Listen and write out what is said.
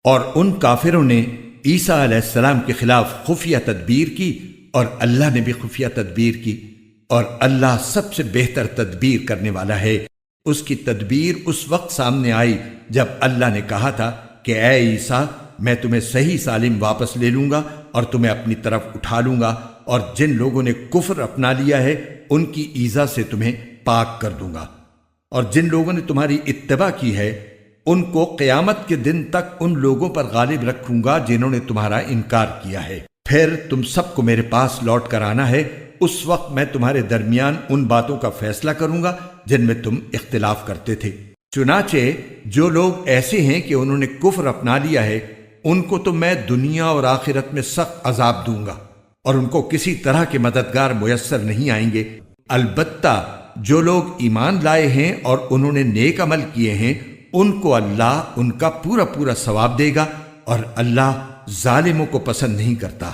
اور ان کافروں نے عیسیٰ علیہ السلام کے خلاف خفیہ تدبیر کی اور اللہ نے بھی خفیہ تدبیر کی، اور اللہ سب سے بہتر تدبیر کرنے والا ہے۔ اس کی تدبیر اس وقت سامنے آئی جب اللہ نے کہا تھا کہ اے عیسیٰ، میں تمہیں صحیح سالم واپس لے لوں گا اور تمہیں اپنی طرف اٹھا لوں گا، اور جن لوگوں نے کفر اپنا لیا ہے ان کی ایذا سے تمہیں پاک کر دوں گا، اور جن لوگوں نے تمہاری اتباع کی ہے ان کو قیامت کے دن تک ان لوگوں پر غالب رکھوں گا جنہوں نے تمہارا انکار کیا ہے۔ پھر تم سب کو میرے پاس لوٹ کر آنا ہے، اس وقت میں تمہارے درمیان ان باتوں کا فیصلہ کروں گا جن میں تم اختلاف کرتے تھے۔ چنانچہ جو لوگ ایسے ہیں کہ انہوں نے کفر اپنا لیا ہے ان کو تو میں دنیا اور آخرت میں سخت عذاب دوں گا، اور ان کو کسی طرح کے مددگار میسر نہیں آئیں گے۔ البتہ جو لوگ ایمان لائے ہیں اور انہوں نے نیک عمل کیے ہیں ان کو اللہ ان کا پورا ثواب دے گا، اور اللہ ظالموں کو پسند نہیں کرتا۔